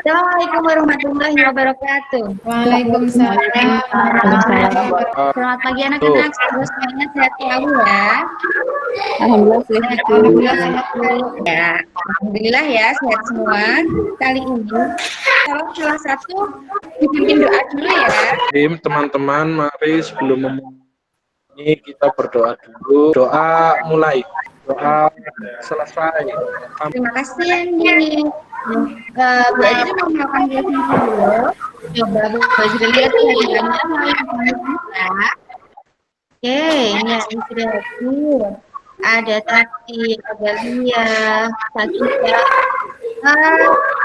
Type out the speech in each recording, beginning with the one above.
Assalamualaikum warahmatullahi wabarakatuh. Waalaikumsalam warahmatullahi wabarakatuh. Selamat pagi anak-anak, semoga semuanya sehat selalu ya. Alhamdulillah sehat Bu. Alhamdulillah sehat Bu. Ya, alhamdulillah ya sehat semua. Kali ini kalau salah satu dipimpin doa dulu ya. Teman-teman, mari sebelum memulai kita berdoa dulu. Doa mulai, doa selesai. Terima kasih Andi. Bu Ezri mau melakukan briefing dulu. Coba Bu Ezri lihat hadiahnya melalui kita. Oke, ini yang sudah hadir. Ada Tati, ada Lia, Sakita.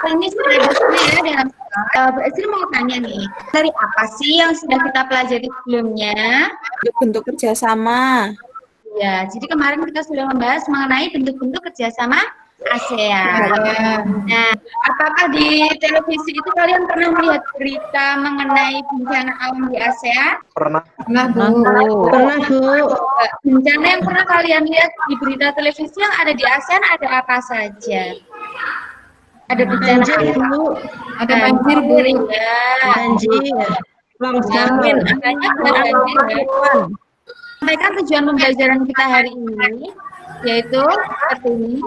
Ini sudah hadir ya dalam Bu Ezri mau tanya nih, dari apa sih yang sudah kita pelajari sebelumnya? Bentuk kerjasama. Ya, jadi kemarin kita sudah membahas mengenai bentuk-bentuk kerjasama ASEAN. Nah, apakah di televisi itu kalian pernah melihat berita mengenai bencana alam di ASEAN? Pernah Pernah Bu. Pernah Bu. Bencana yang pernah kalian lihat di berita televisi yang ada di ASEAN ada apa saja? Ada bencana Bu. Ada banjir Bu. Ya. Banjir. Mungkin angkanya banjir ya. Sampaikan tujuan pembelajaran kita hari ini, yaitu seperti ini.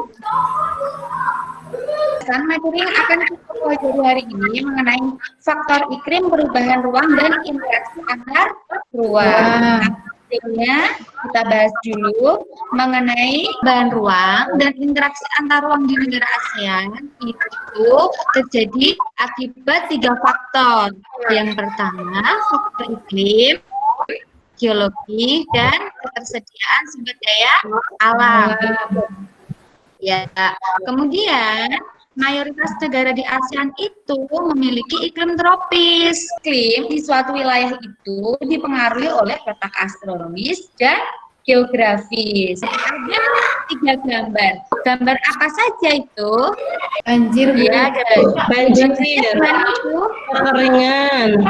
Materi yang akan kita pelajari hari ini mengenai faktor iklim, perubahan ruang, dan interaksi antar ruang. Artinya kita bahas dulu mengenai bahan ruang dan interaksi antar ruang di negara ASEAN itu terjadi akibat 3 faktor. Yang pertama, faktor iklim, geologi, dan ketersediaan sumber daya alam. Ya, kemudian mayoritas negara di ASEAN itu memiliki iklim tropis. Iklim di suatu wilayah itu dipengaruhi oleh letak astronomis dan geografis. Ada 3 gambar. Gambar apa saja itu? Banjir Bu. Ya, banjir. Itu Kekeringan.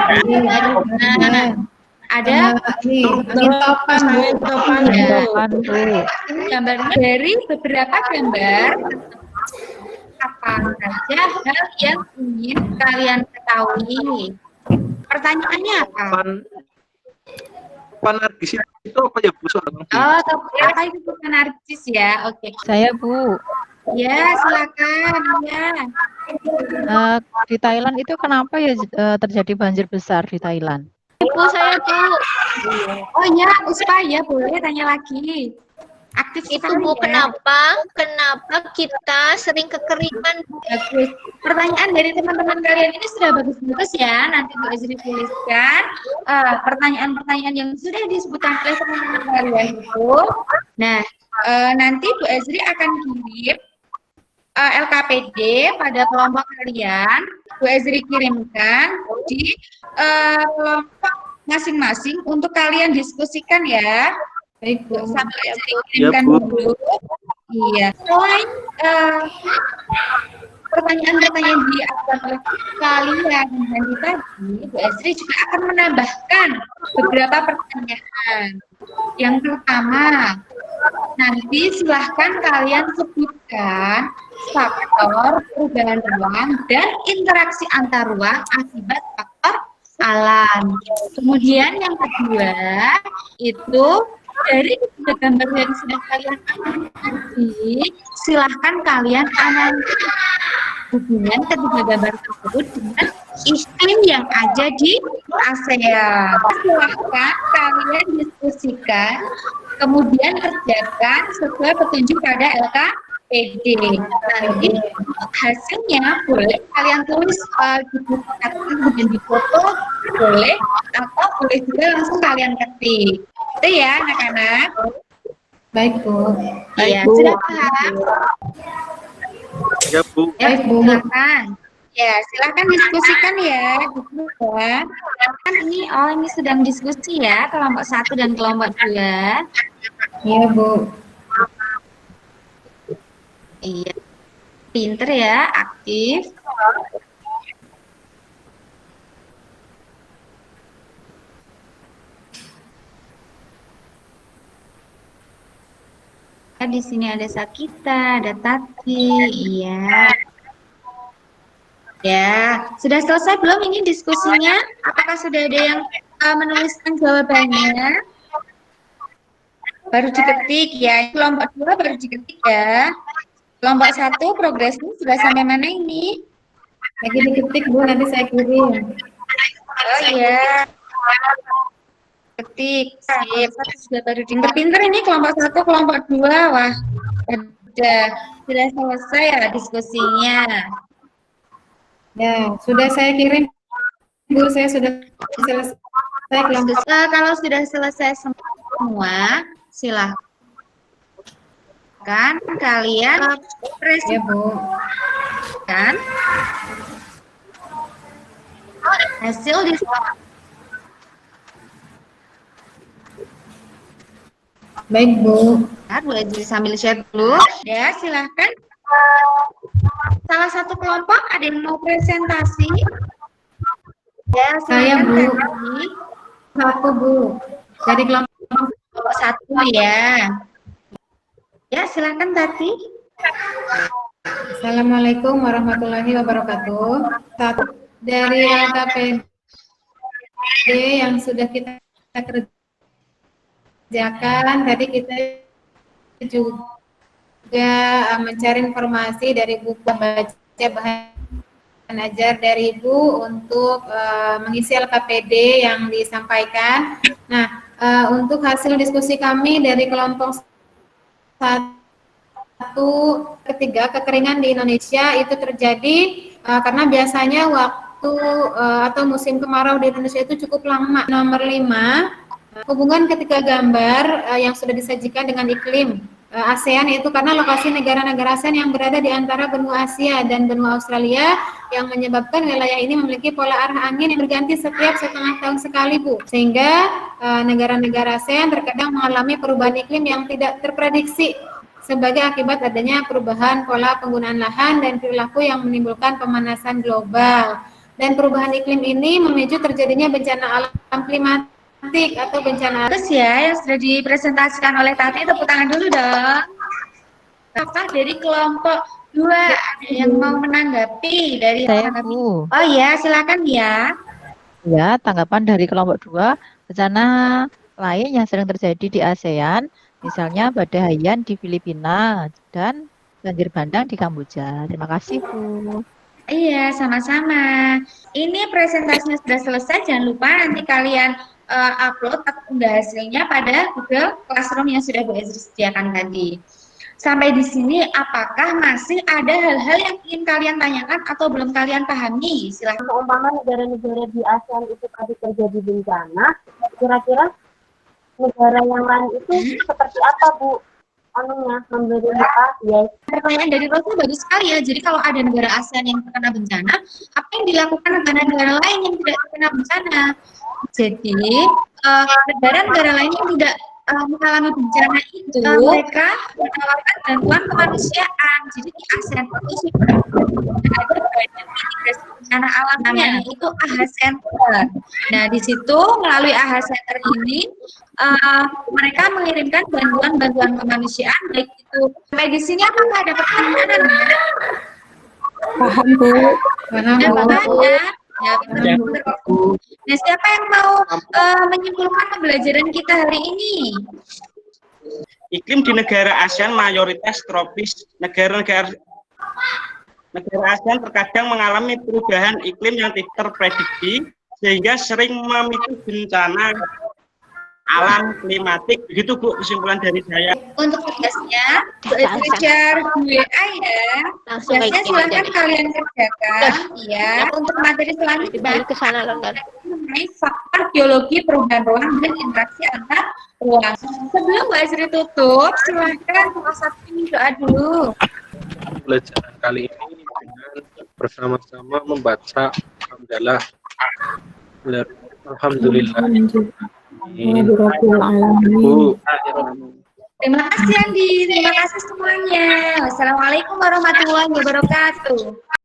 ada angin topan Bu. Ini gambarnya dari beberapa gambar. Apa saja hal yang ingin kalian ketahui? Pertanyaannya apa? Narkis itu apa ya Bu? Oh, apa itu bukan narkis ya? Oke. Saya Bu, Ya, silakan. Ya. di Thailand itu kenapa ya terjadi banjir besar di Thailand? Bu, saya Bu. Oh ya, Puspa ya, boleh tanya lagi. Aktif Itu sekali Bu, ya. kenapa kita sering kekeringan? Bagus. Pertanyaan dari teman-teman kalian ini sudah bagus-bagus ya. Nanti Bu Ezri tuliskan pertanyaan-pertanyaan yang sudah disebutkan oleh teman-teman kalian itu. Nah, nanti Bu Ezri akan kirim LKPD pada kelompok kalian. Bu Ezri kirimkan di kelompok masing-masing untuk kalian diskusikan ya. Baik Bu. Sampai Ezri kirimkan dulu. Iya. Selain pertanyaan-pertanyaan di oleh kalian nanti tadi, Bu Ezri juga akan menambahkan beberapa pertanyaan. Yang pertama, nanti silahkan kalian sebutkan faktor perubahan ruang dan interaksi antar ruang akibat faktor alam. Kemudian yang kedua itu dari gambar yang sudah kalian amati, silahkan kalian analisis hubungan ketiga gambar tersebut dengan iklim yang ada di ASEAN. Silahkan kalian diskusikan, kemudian kerjakan sesuai petunjuk pada LKPD. Nanti hasilnya boleh kalian tulis di buku kemudian di foto, boleh, atau boleh juga langsung kalian ketik. Itu ya anak-anak. Baik Bu. Iya, sudah paham? Ya Bu. Ya, Baik, Bu. silakan. Ya, silakan diskusikan ya. Kan ini sedang diskusi ya, kelompok 1 dan kelompok 2. Iya Bu. Iya. Pinter ya, aktif. Di sini ada Sakita, ada Tati, iya. Ya, sudah selesai belum ini diskusinya? Apakah sudah ada yang menuliskan jawabannya? Baru diketik ya. Kelompok 2 baru diketik ya. Kelompok 1 progresnya sudah sampai mana ini? Lagi diketik Bu, nanti saya kirim. Oh iya. Ketik. Sip. Sudah baru pinter-pinter ini kelompok 1, kelompok 2. Wah, sudah selesai ya diskusinya. Ya, sudah saya kirim Bu, saya sudah selesai kelompok. Kalau sudah selesai semua, silahkan kalian Ya Bu. presentasikan hasil Baik Bu. boleh sambil share dulu ya, silahkan. Salah satu kelompok ada yang mau presentasi ya, Saya silahkan Bu. Tati. Satu Bu. Dari kelompok Kelompok 1 ya. Ya, silahkan Tati. Assalamualaikum warahmatullahi wabarakatuh. Satu dari LKPD yang sudah kita kerjakan, tadi kita juga mencari informasi dari buku baca bahan ajar dari Ibu untuk mengisi LKPD yang disampaikan. Nah, untuk hasil diskusi kami dari kelompok 1 kekeringan di Indonesia itu terjadi karena biasanya waktu atau musim kemarau di Indonesia itu cukup lama. Nomor 5, hubungan ketiga gambar yang sudah disajikan dengan iklim ASEAN, yaitu karena lokasi negara-negara ASEAN yang berada di antara benua Asia dan benua Australia yang menyebabkan wilayah ini memiliki pola arah angin yang berganti setiap setengah tahun sekali Bu, sehingga negara-negara ASEAN terkadang mengalami perubahan iklim yang tidak terprediksi sebagai akibat adanya perubahan pola penggunaan lahan dan perilaku yang menimbulkan pemanasan global. Dan perubahan iklim ini memicu terjadinya bencana alam klimatik atau bencana. Terus ya, yang sudah dipresentasikan oleh Tati, tepuk tangan dulu dong. Apakah dari kelompok 2 ada yang mau menanggapi dari Saya Bu. Oh ya, silakan ya. Ya, tanggapan dari kelompok 2, bencana lain yang sering terjadi di ASEAN, misalnya badai Haiyan di Filipina dan banjir bandang di Kamboja. Terima kasih Bu. Iya, sama-sama. Ini presentasinya sudah selesai, jangan lupa nanti kalian upload atau unggah hasilnya pada Google Classroom yang sudah Bu Ezri sediakan tadi. Sampai di sini, apakah masih ada hal-hal yang ingin kalian tanyakan atau belum kalian pahami? Silahkan. Umpama negara-negara di ASEAN itu tadi terjadi bencana, kira-kira negara yang lain itu seperti apa Bu? Anunya memberi apa? Ya. Pertanyaan dari Rosa bagus sekali ya. Jadi kalau ada negara ASEAN yang terkena bencana, apa yang dilakukan negara-negara lain yang tidak terkena bencana? Jadi negara-negara lain yang tidak mengalami bencana itu, mereka menawarkan bantuan kemanusiaan. Jadi di ASEAN itu sudah ada badan mitigasi bencana alam, namanya itu AHA Center. Nah di situ melalui AHA Center ini mereka mengirimkan bantuan-bantuan kemanusiaan, baik itu. Sampai di sini apakah ada pertanyaan? Paham Bu. Ya, benar. Nah, siapa yang mau menyimpulkan pembelajaran kita hari ini? Iklim di negara ASEAN mayoritas tropis. Negara-negara ASEAN terkadang mengalami perubahan iklim yang tidak terprediksi sehingga sering memicu bencana alam klimatik. Begitu Bu kesimpulan dari saya. Untuk tugasnya, share WA ya. Tugasnya silahkan kalian kerjakan. Ya. Untuk materi selanjutnya ke sana London. mengenai faktor geologi perubahan ruang dan interaksi antar ruang. Sebelum Mbak Azri tutup, silahkan kelas 1 ini doa dulu. Pembelajaran kali ini dengan bersama-sama membaca Alhamdulillah. Alhamdulillah. Bu. Terima kasih Andi, terima kasih semuanya. Wassalamualaikum warahmatullahi wabarakatuh.